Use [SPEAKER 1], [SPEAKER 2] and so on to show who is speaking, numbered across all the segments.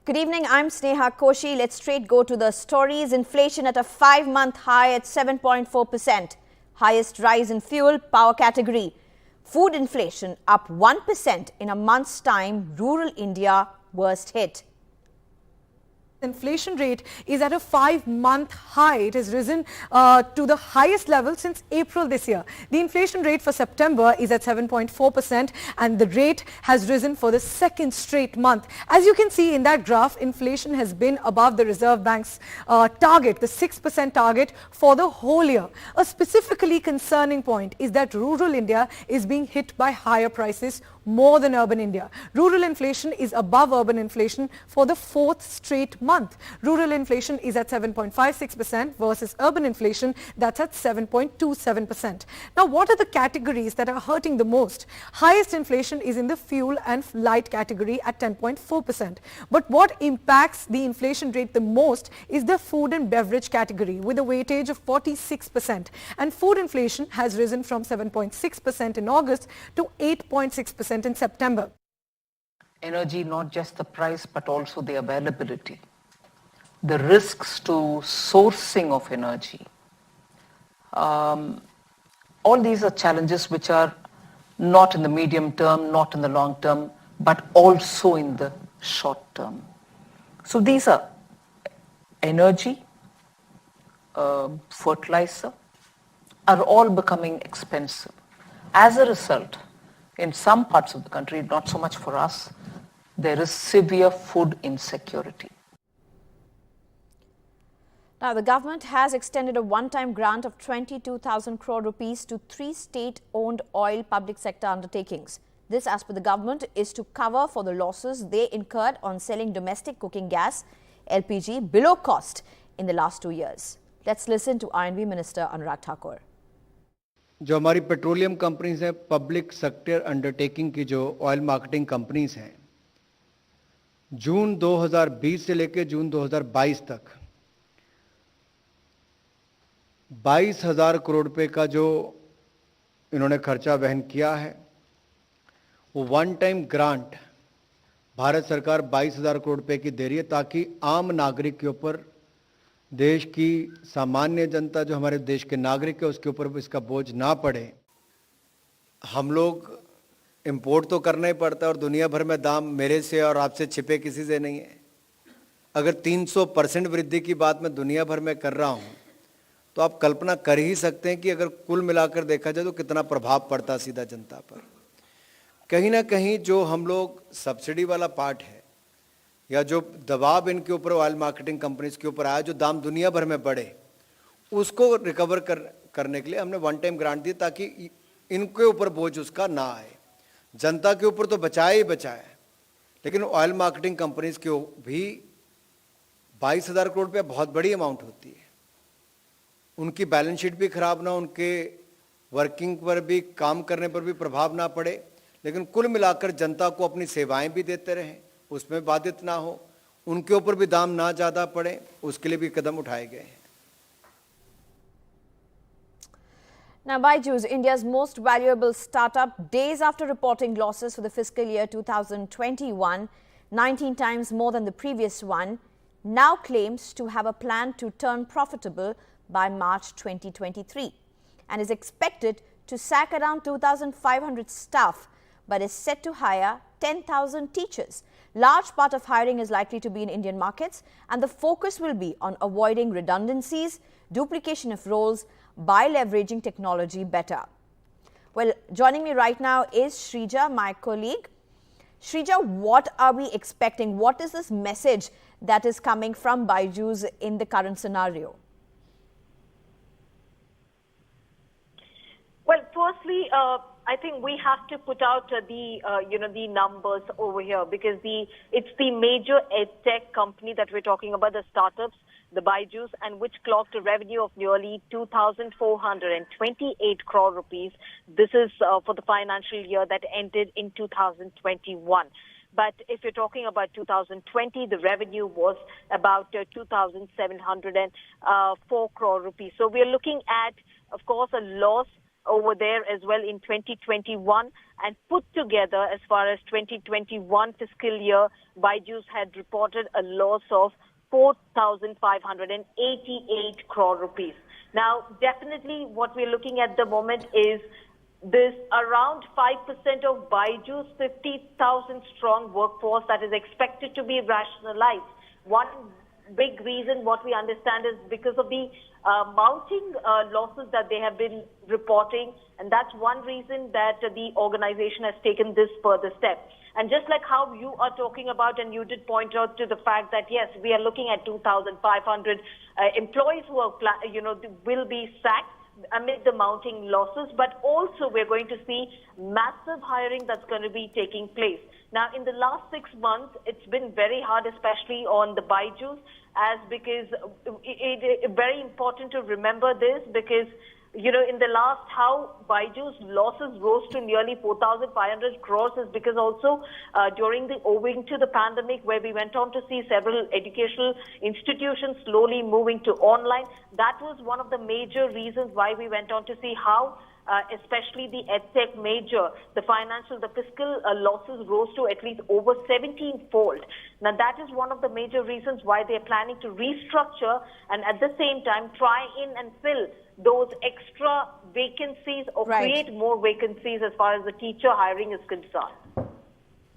[SPEAKER 1] Good evening, I'm Sneha Koshi. Let's straight go to the stories. Inflation at a 5-month high at 7.4%. Highest rise in fuel, power category. Food inflation up 1% in a month's time. Rural India worst hit.
[SPEAKER 2] Inflation rate is at a 5-month high. It has risen to the highest level since April this year. The inflation rate for September is at 7.4% and the rate has risen for the second straight month. As you can see in that graph, inflation has been above the Reserve Bank's target, the 6% target for the whole year. A specifically concerning point is that rural India is being hit by higher prices more than urban India. Rural inflation is above urban inflation for the 4th straight month. Rural inflation is at 7.56% versus urban inflation that's at 7.27%. Now, what are the categories that are hurting the most? Highest inflation is in the fuel and light category at 10.4%. But what impacts the inflation rate the most is the food and beverage category with a weightage of 46%. And food inflation has risen from 7.6% in August to 8.6% in September.
[SPEAKER 3] Energy, not just the price, but also the availability. The risks to sourcing of energy. All these are challenges which are not in the medium term, not in the long term, but also in the short term. So these are energy, fertilizer, are all becoming expensive. As a result, in some parts of the country, not so much for us, there is severe food insecurity.
[SPEAKER 1] Now, the government has extended a one-time grant of 22,000 crore rupees to 3 state-owned oil public sector undertakings. This, as per the government, is to cover for the losses they incurred on selling domestic cooking gas, LPG, below cost in the last 2 years. Let's listen to I&B Minister Anurag Thakur.
[SPEAKER 4] जो हमारी petroleum companies हैं, public sector undertaking की जो oil marketing companies हैं, जून 2020 से लेकर जून 2022 तक 22,000 करोड़ रुपए का जो इन्होंने खर्चा वहन किया है, वो वन टाइम ग्रांट भारत सरकार 22,000 करोड़ रुपए की दे रही है ताकि आम नागरिक के ऊपर, देश की सामान्य जनता जो हमारे देश के नागरिक है उसके ऊपर इसका बोझ ना पड़े। हम लोग इंपोर्ट तो करना ही पड़ता है और दुनिया भर में दाम मेरे से और आपसे छिपे किसी से नहीं है। अगर 300% वृद्धि की बात मैं दुनिया भर में कर रहा हूं तो आप कल्पना कर ही सकते हैं कि अगर कुल मिलाकर देखा जाए तो कितना प्रभाव पड़ता सीधा जनता पर। कहीं ना कहीं जो हम लोग सब्सिडी वाला पार्ट है या जो दबाव इनके ऊपर ऑयल मार्केटिंग कंपनीज के ऊपर आया, जो दाम दुनिया भर में बढ़े, उसको रिकवर करने के लिए हमने वन टाइम ग्रांट दी ताकि इनके ऊपर बोझ उसका ना आए। जनता के ऊपर तो बचाए ही बचाए, लेकिन ऑयल मार्केटिंग कंपनीज के भी 22,000 करोड़ रुपये बहुत बड़ी अमाउंट होती है। उनकी बैलेंस शीट भी खराब ना, उनके वर्किंग पर भी, काम करने पर भी प्रभाव ना पड़े, लेकिन कुल मिलाकर जनता को अपनी सेवाएं भी देते रहें, उसमें बाधित ना हो, उनके ऊपर भी दाम ना ज्यादा पड़े, उसके लिए भी कदम उठाए गए हैं।
[SPEAKER 1] Now, Byju is India's most valuable startup. Days after reporting losses for the fiscal year 2021, 19 times more than the previous one, now claims to have a plan to turn profitable by March 2023 and is expected to sack around 2,500 staff, but is set to hire 10,000 teachers. Large part of hiring is likely to be in Indian markets, and the focus will be on avoiding redundancies, duplication of roles by leveraging technology better. Well, joining me right now is Shrija, my colleague. Shrija, what are we expecting? What is this message that is coming from Byju's in the current scenario?
[SPEAKER 5] Well, firstly, I think we have to put out the numbers over here because it's the major edtech company that we're talking about, the startups, the Byju's, and which clocked a revenue of nearly 2,428 crore rupees. This is for the financial year that ended in 2021. But if you're talking about 2020, the revenue was about 2,704 crore rupees. So we're looking at, of course, a loss over there as well in 2021, and put together as far as 2021 fiscal year, Byju's had reported a loss of 4,588 crore rupees. Now, definitely what we're looking at the moment is this around 5% of Byju's 50,000 strong workforce that is expected to be rationalized. One big reason what we understand is because of the mounting losses that they have been reporting, and that's one reason that the organization has taken this further step. And just like how you are talking about, and you did point out to the fact that yes, we are looking at 2,500 employees who are, will be sacked amid the mounting losses, but also we're going to see massive hiring that's going to be taking place. Now, in the last 6 months, it's been very hard, especially on the Byju's, because it's very important to remember this, because in the last, how Byju's losses rose to nearly 4,500 crores is because also owing to the pandemic, where we went on to see several educational institutions slowly moving to online. That was one of the major reasons why we went on to see how especially the EdTech major, the fiscal losses rose to at least over 17-fold. Now, that is one of the major reasons why they are planning to restructure and at the same time try in and fill those extra vacancies or create more vacancies as far as the teacher hiring is concerned.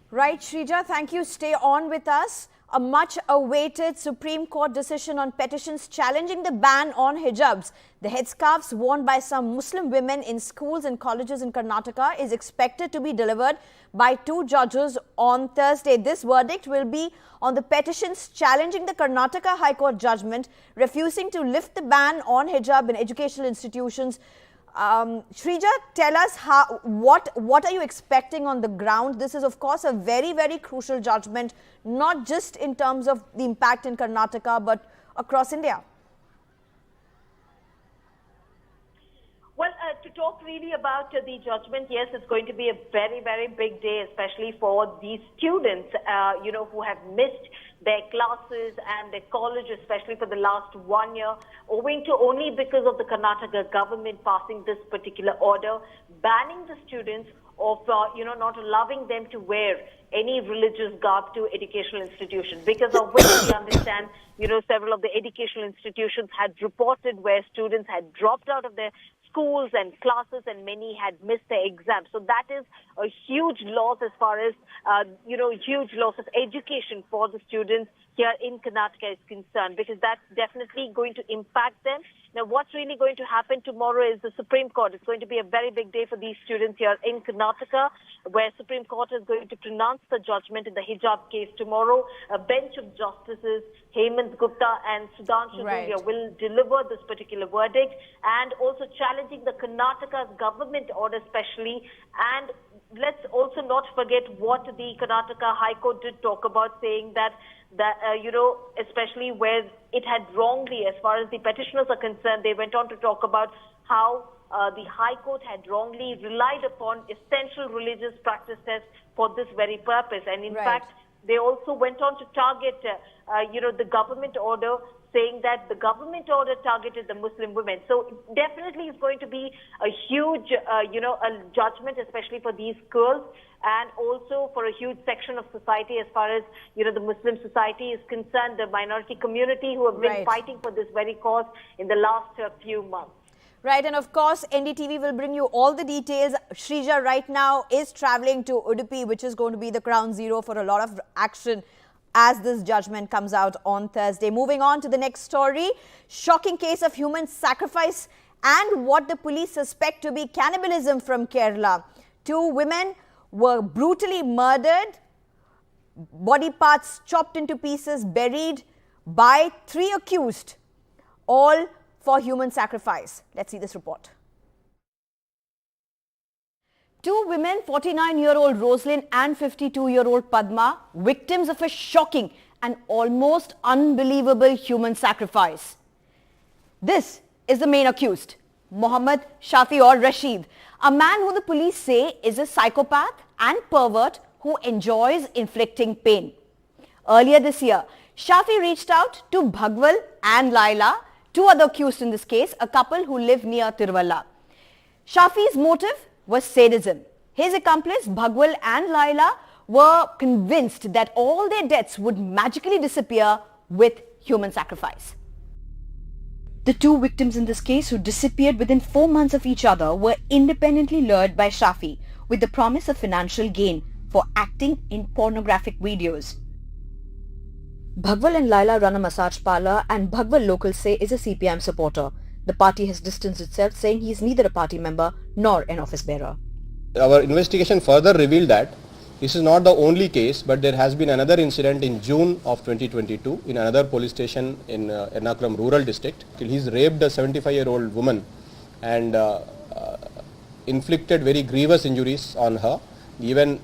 [SPEAKER 1] Right, Shrija, thank you. Stay on with us. A much-awaited Supreme Court decision on petitions challenging the ban on hijabs, the headscarves worn by some Muslim women in schools and colleges in Karnataka, is expected to be delivered by 2 judges on Thursday. This verdict will be on the petitions challenging the Karnataka High Court judgment refusing to lift the ban on hijab in educational institutions. Shrija, tell us what are you expecting on the ground? This is, of course, a very, very crucial judgment, not just in terms of the impact in Karnataka, but across India.
[SPEAKER 5] Well, to talk really about the judgment, yes, it's going to be a very, very big day, especially for these students, who have missed their classes and their college, especially for the last 1 year, owing to only because of the Karnataka government passing this particular order, banning the students of, not allowing them to wear any religious garb to educational institutions, because of which we understand, several of the educational institutions had reported where students had dropped out of their schools and classes, and many had missed their exams. So that is a huge loss as far as, huge loss of education for the students here in Karnataka is concerned, because that's definitely going to impact them. Now, what's really going to happen tomorrow is the Supreme Court. It's going to be a very big day for these students here in Karnataka, where Supreme Court is going to pronounce the judgment in the hijab case tomorrow. A bench of justices, Hemant Gupta and Sudhanshu Dhulia, will deliver this particular verdict, and also challenging the Karnataka's government order especially. And let's also not forget what the Karnataka High Court did talk about, saying that especially where it had wrongly, as far as the petitioners are concerned, they went on to talk about how the High Court had wrongly relied upon essential religious practice tests for this very purpose. And in fact, they also went on to target, the government order, saying that the government order targeted the Muslim women. So definitely it's going to be a huge, a judgment, especially for these girls, and also for a huge section of society as far as, the Muslim society is concerned, the minority community who have been fighting for this very cause in the last few months.
[SPEAKER 1] Right, and of course, NDTV will bring you all the details. Shrija right now is traveling to Udupi, which is going to be the ground zero for a lot of action as this judgment comes out on Thursday. Moving on to the next story, shocking case of human sacrifice and what the police suspect to be cannibalism from Kerala. 2 women were brutally murdered, body parts chopped into pieces, buried by 3 accused, all for human sacrifice. Let's see this report. 2 women, 49-year-old Roslyn and 52-year-old Padma, victims of a shocking and almost unbelievable human sacrifice. This is the main accused, Mohammed Shafi or Rashid, a man who the police say is a psychopath and pervert who enjoys inflicting pain. Earlier this year, Shafi reached out to Bhagwal and Laila, 2 other accused in this case, a couple who live near Tiruvalla. Shafi's motive was sadism. His accomplice Bhagwal and Laila were convinced that all their debts would magically disappear with human sacrifice. The two victims in this case, who disappeared within 4 months of each other, were independently lured by Shafi with the promise of financial gain for acting in pornographic videos. Bhagwal and Laila run a massage parlor, and Bhagwal, locals say, is a CPM supporter. The party has distanced itself, saying he is neither a party member nor an office bearer.
[SPEAKER 6] Our investigation further revealed that this is not the only case, but there has been another incident in June of 2022 in another police station in Ernakulam rural district. He's raped a 75-year-old woman and inflicted very grievous injuries on her, even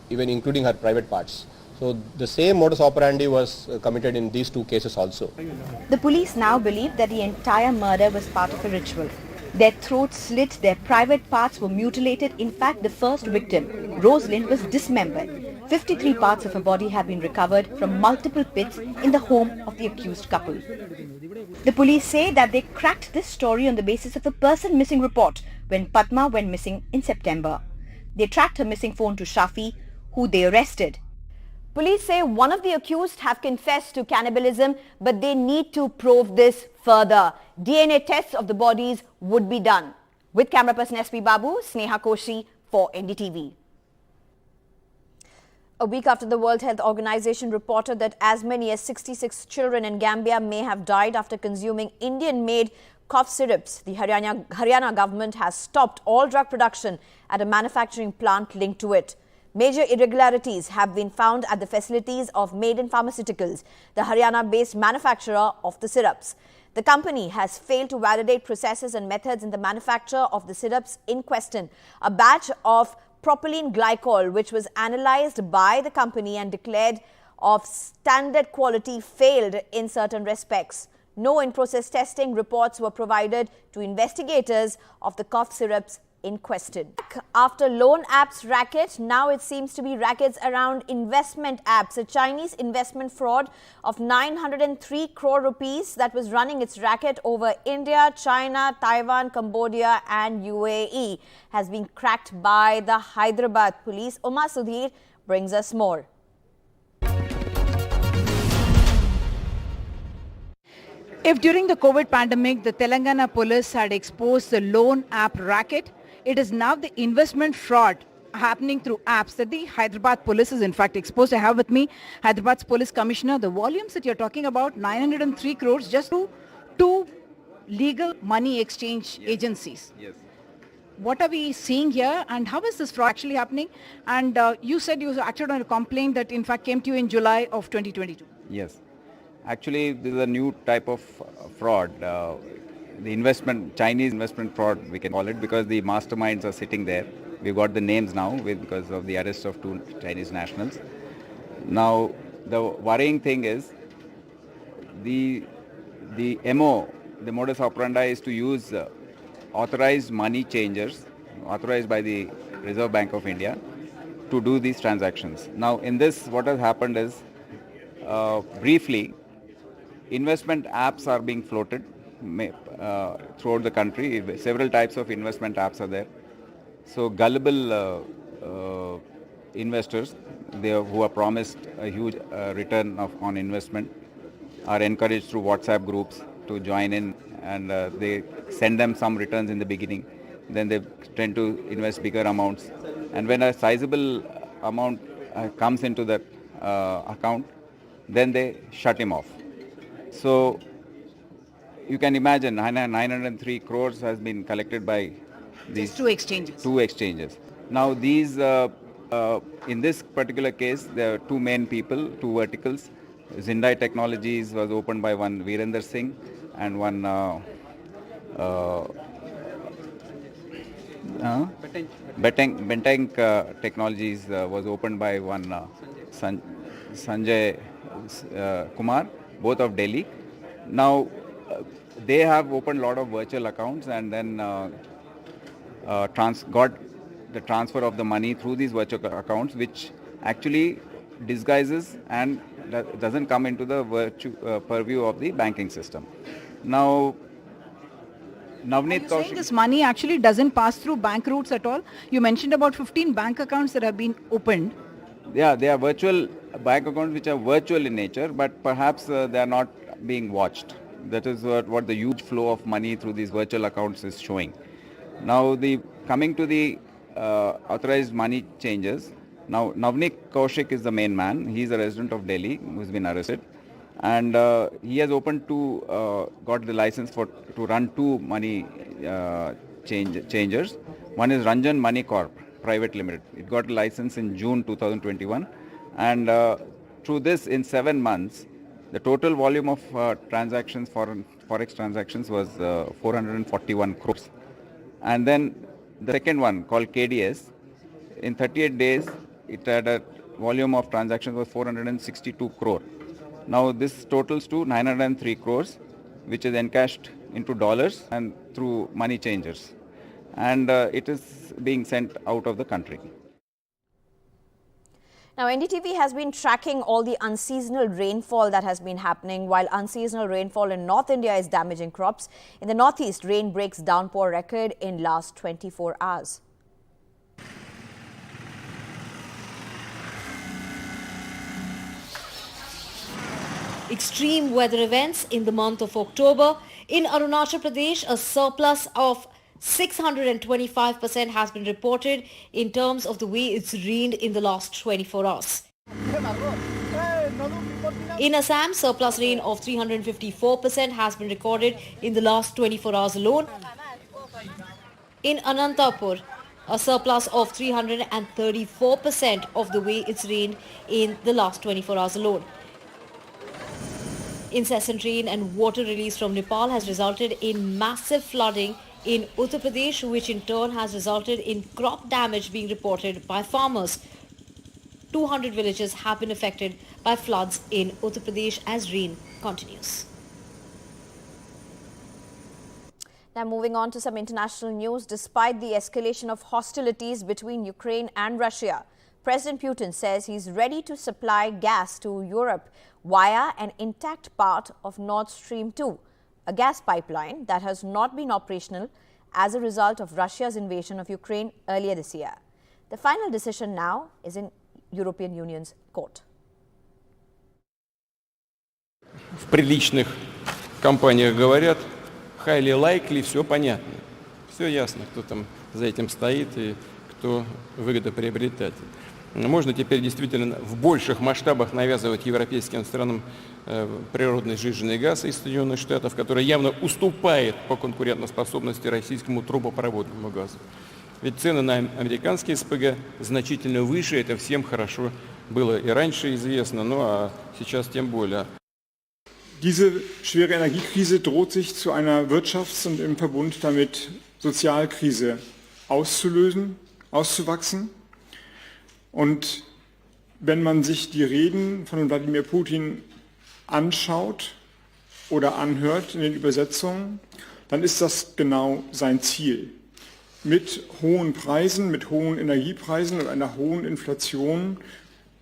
[SPEAKER 6] including her private parts. So the same modus operandi was committed in these two cases also.
[SPEAKER 1] The police now believe that the entire murder was part of a ritual. Their throats slit, their private parts were mutilated. In fact, the first victim, Rosalind, was dismembered. 53 parts of her body have been recovered from multiple pits in the home of the accused couple. The police say that they cracked this story on the basis of a person missing report when Padma went missing in September. They tracked her missing phone to Shafi, who they arrested. Police say one of the accused have confessed to cannibalism, but they need to probe this further. DNA tests of the bodies would be done. With camera person SP Babu, Sneha Koshi for NDTV. A week after the World Health Organization reported that as many as 66 children in Gambia may have died after consuming Indian-made cough syrups, the Haryana government has stopped all drug production at a manufacturing plant linked to it. Major irregularities have been found at the facilities of Maiden Pharmaceuticals, the Haryana-based manufacturer of the syrups. The company has failed to validate processes and methods in the manufacture of the syrups in question. A batch of propylene glycol, which was analyzed by the company and declared of standard quality, failed in certain respects. No in-process testing reports were provided to investigators of the cough syrups in question. After loan apps racket, now it seems to be rackets around investment apps. A Chinese investment fraud of 903 crore rupees that was running its racket over India, China, Taiwan, Cambodia and UAE has been cracked by the Hyderabad Police. Uma Sudhir brings us more.
[SPEAKER 7] If during the COVID pandemic, the Telangana police had exposed the loan app racket, it is now the investment fraud happening through apps that the Hyderabad police is in fact exposed. I have with me Hyderabad's police commissioner. The volumes that you're talking about, 903 crores just to two legal money exchange agencies.
[SPEAKER 8] Yes.
[SPEAKER 7] What are we seeing here and how is this fraud actually happening? And you said you acted on a complaint that in fact came to you in July of 2022.
[SPEAKER 8] Yes. Actually, this is a new type of fraud. The Chinese investment fraud, we can call it, because the masterminds are sitting there. We've got the names now because of the arrest of two Chinese nationals. Now, the worrying thing is the MO, the modus operandi is to use authorized money changers, authorized by the Reserve Bank of India, to do these transactions. Now, in this, what has happened is, briefly, investment apps are being floated throughout the country. Several types of investment apps are there. So gullible investors, who are promised a huge return on investment, are encouraged through WhatsApp groups to join in, and they send them some returns in the beginning. Then they tend to invest bigger amounts. And when a sizable amount comes into that account, then they shut him off. So you can imagine 903 crores has been collected by these
[SPEAKER 7] two exchanges.
[SPEAKER 8] Now these, in this particular case, there are two main people, two verticals. Zindai Technologies was opened by one Virender Singh and one Benteng Technologies was opened by one Sanjay Kumar, both of Delhi. Now, they have opened a lot of virtual accounts and then got the transfer of the money through these virtual accounts, which actually disguises and doesn't come into the purview of the banking system. Now, Navneet
[SPEAKER 7] Are you saying
[SPEAKER 8] Kaushik.
[SPEAKER 7] this money actually doesn't pass through bank routes at all? You mentioned about 15 bank accounts that have been opened.
[SPEAKER 8] Yeah, they are virtual bank accounts which are virtual in nature, but perhaps they are not being watched. That is what the huge flow of money through these virtual accounts is showing. Now, coming to the authorized money changes. Now, Navneet Kaushik is the main man. He is a resident of Delhi who has been arrested, and he has got the license to run two money changers. One is Ranjan Money Corp Private Limited. It got a license in June 2021, and through this, in 7 months, the total volume of transactions, foreign forex transactions, was 441 crores. And then the second one, called KDS, in 38 days, it had a volume of transactions was 462 crore. Now this totals to 903 crores, which is encashed into dollars and through money changers. And it is being sent out of the country.
[SPEAKER 1] Now, NDTV has been tracking all the unseasonal rainfall that has been happening. While unseasonal rainfall in North India is damaging crops, in the Northeast, rain breaks downpour record in last 24 hours.
[SPEAKER 9] Extreme weather events in the month of October. In Arunachal Pradesh, a surplus of 625% has been reported in terms of the way it's rained in the last 24 hours. In Assam, surplus rain of 354% has been recorded in the last 24 hours alone. In Anantapur, a surplus of 334% of the way it's rained in the last 24 hours alone. Incessant rain and water release from Nepal has resulted in massive flooding in Uttar Pradesh, which in turn has resulted in crop damage being reported by farmers. 200 villages have been affected by floods in Uttar Pradesh as rain continues.
[SPEAKER 1] Now, moving on to some international news. Despite the escalation of hostilities between Ukraine and Russia, President Putin says he's ready to supply gas to Europe via an intact part of Nord Stream 2, a gas pipeline that has not been operational as a result of Russia's invasion of Ukraine earlier this year. The final decision now is in European Union's court.
[SPEAKER 10] В приличных компаниях говорят, highly likely, все понятно. Все ясно, кто там за этим стоит и кто выгодоприобретатель. Можно теперь действительно в больших масштабах навязывать европейским странам природный сжиженный газ из Соединенных Штатов, который явно уступает по конкурентоспособности российскому трубопроводному газу. Ведь цены на американские СПГ значительно выше, это всем хорошо было и раньше известно, ну а сейчас тем более.
[SPEAKER 11] Diese schwere Energiekrise droht sich zu einer Wirtschafts- und im Verbund damit Sozialkrise auszulösen, auszuwachsen. Und wenn man sich die Reden von Wladimir Putin anschaut oder anhört in den Übersetzungen, dann ist das genau sein Ziel. Mit hohen Preisen, mit hohen Energiepreisen und einer hohen Inflation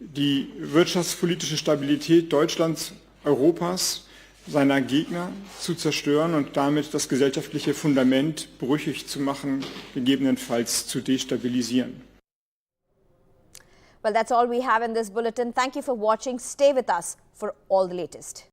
[SPEAKER 11] die wirtschaftspolitische Stabilität Deutschlands, Europas, seiner Gegner zu zerstören und damit das gesellschaftliche Fundament brüchig zu machen, gegebenenfalls zu destabilisieren.
[SPEAKER 1] Well, that's all we have in this bulletin. Thank you for watching. Stay with us for all the latest.